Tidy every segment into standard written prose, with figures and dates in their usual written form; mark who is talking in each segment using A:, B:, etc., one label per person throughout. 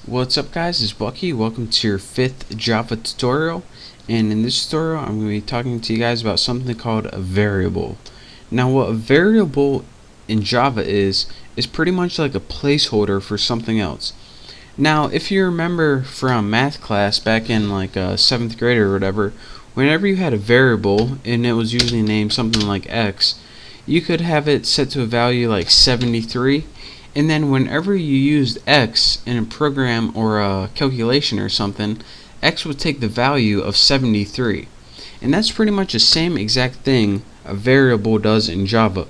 A: What's up guys, it's Bucky. Welcome to your 5th Java tutorial, and in this tutorial I'm going to be talking to you guys about something called a variable. Now what a variable in Java is pretty much like a placeholder for something else. Now if you remember from math class back in like 7th grade or whatever, whenever you had a variable and it was usually named something like x, you could have it set to a value like 73, and then whenever you used x in a program or a calculation or something, x would take the value of 73. And that's pretty much the same exact thing a variable does in Java.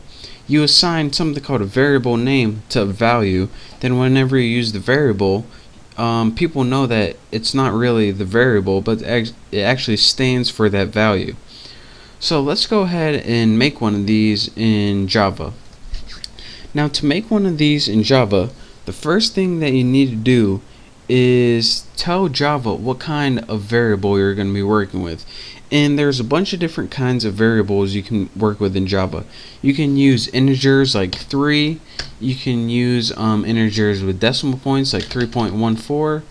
A: You assign something called a variable name to a value, then whenever you use the variable, people know that it's not really the variable, but it actually stands for that value. So let's go ahead and make one of these in Java. Now to make one of these in Java, the first thing that you need to do is tell Java what kind of variable you're going to be working with. And there's a bunch of different kinds of variables you can work with in Java. You can use integers like 3, you can use integers with decimal points like 3.14,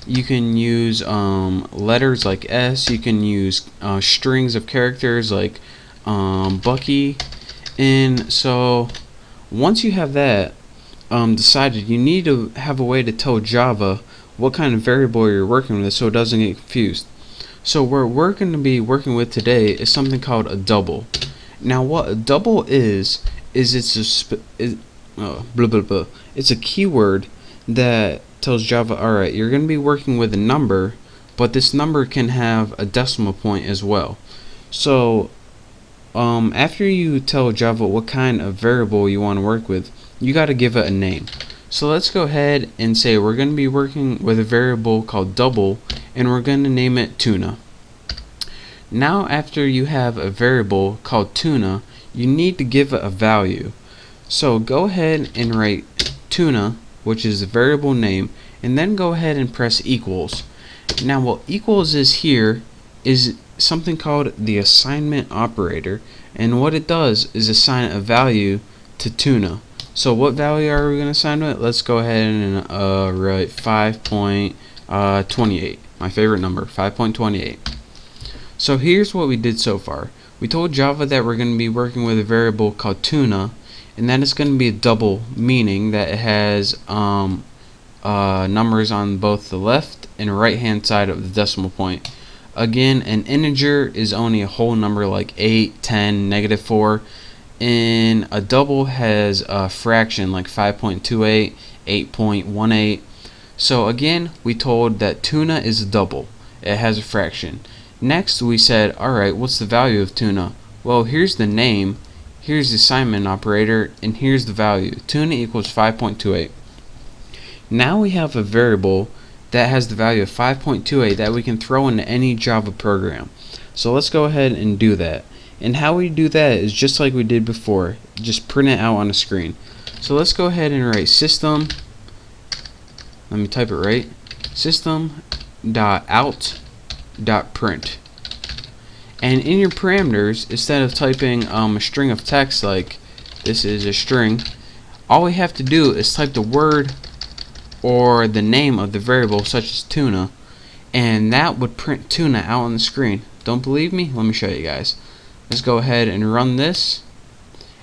A: you can use letters like S, you can use strings of characters like Bucky. And so once you have that decided, you need to have a way to tell Java what kind of variable you're working with so it doesn't get confused. So what we're going to be working with today is something called a double. Now what a double is it's a keyword that tells Java, alright, you're going to be working with a number, but this number can have a decimal point as well. So after you tell Java what kind of variable you want to work with, you got to give it a name. So let's go ahead and say we're going to be working with a variable called double, and we're going to name it tuna. Now after you have a variable called tuna, you need to give it a value. So go ahead and write tuna, which is the variable name, and then go ahead and press equals. Now what equals is here is something called the assignment operator, and what it does is assign a value to tuna. So what value are we going to assign to it? Let's go ahead and write 5.28, my favorite number, 5.28. So here's what we did so far. We told Java that we're going to be working with a variable called tuna, and that is going to be a double, meaning that it has numbers on both the left and right hand side of the decimal point. Again, an integer is only a whole number like 8, 10, -4, and a double has a fraction like 5.28, 8.18. So again, we told that tuna is a double. It has a fraction. Next we said, alright, what's the value of tuna? Well, here's the name, here's the assignment operator, and here's the value. Tuna equals 5.28. Now we have a variable that has the value of 5.28 that we can throw into any Java program. So let's go ahead and do that. And how we do that is just like we did before, just print it out on the screen. So let's go ahead and write system, let me type it right, system.out.print. And in your parameters, instead of typing a string of text like this is a string, all we have to do is type the word or the name of the variable, such as tuna, and that would print tuna out on the screen. Don't believe me? Let me show you guys. Let's go ahead and run this,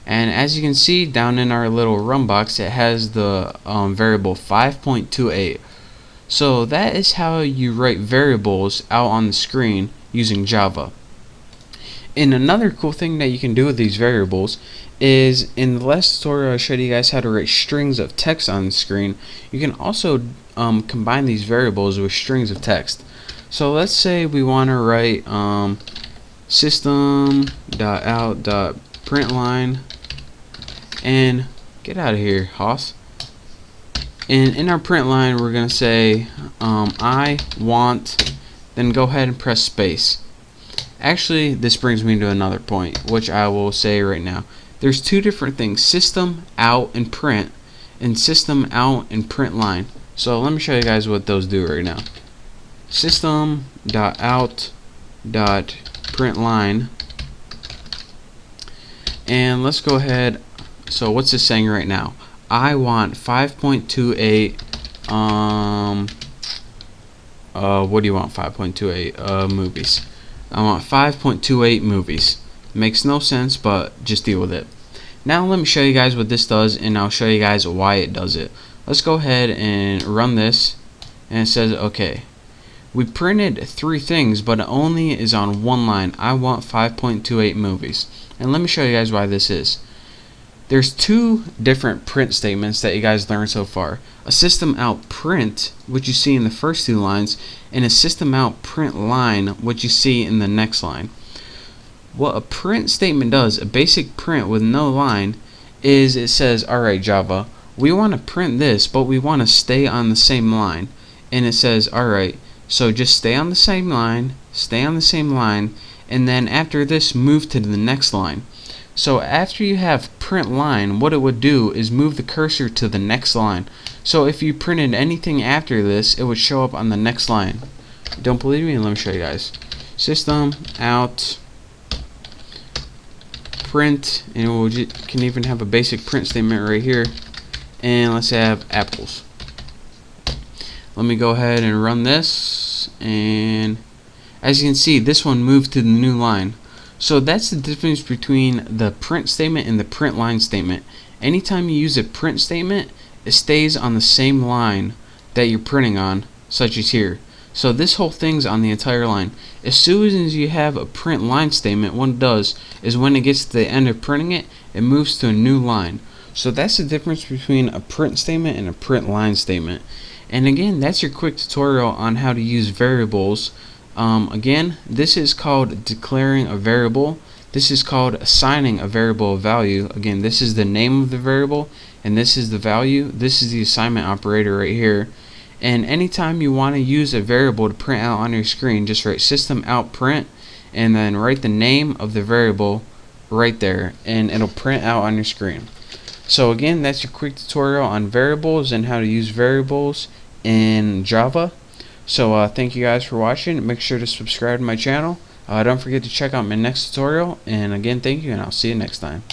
A: and as you can see down in our little run box, it has the variable 5.28. So that is how you write variables out on the screen using Java. And another cool thing that you can do with these variables is, in the last tutorial I showed you guys how to write strings of text on the screen. You can also combine these variables with strings of text. So let's say we want to write system.out.println, and get out of here, Hoss. And in our print line we're going to say I want, then go ahead and press space. Actually, this brings me to another point, which I will say right now. There's two different things, system out and print, and system out and print line. So let me show you guys what those do right now. System.out.println, and let's go ahead. So what's this saying right now? I want 5.28 what do you want? 5.28 movies. I want 5.28 movies. Makes no sense, but just deal with it. Now let me show you guys what this does, and I'll show you guys why it does it. Let's go ahead and run this, and it says, okay, we printed 3 things, but it only is on one line. I want 5.28 movies. And let me show you guys why this is. There's 2 different print statements that you guys learned so far. A system out print, which you see in the first 2 lines, and a system out print line, which you see in the next line. What a print statement does, a basic print with no line, is it says, alright Java, we want to print this, but we want to stay on the same line. And it says, alright, so just stay on the same line, and then after this move to the next line. So after you have print line, what it would do is move the cursor to the next line. So if you printed anything after this, it would show up on the next line. Don't believe me? Let me show you guys. System out print, and can even have a basic print statement right here. And let's have apples. Let me go ahead and run this, and as you can see, this one moved to the new line. So that's the difference between the print statement and the print line statement. Anytime you use a print statement, it stays on the same line that you're printing on, such as here. So this whole thing's on the entire line. As soon as you have a print line statement, what it does is when it gets to the end of printing it, it moves to a new line. So that's the difference between a print statement and a print line statement. And again, that's your quick tutorial on how to use variables. Again, this is called declaring a variable. This is called assigning a variable a value. Again, this is the name of the variable, and this is the value. This is the assignment operator right here. And anytime you want to use a variable to print out on your screen, just write system out print, and then write the name of the variable right there, and it'll print out on your screen. So again, that's your quick tutorial on variables and how to use variables in Java. So thank you guys for watching. Make sure to subscribe to my channel. Don't forget to check out my next tutorial. And again, thank you, and I'll see you next time.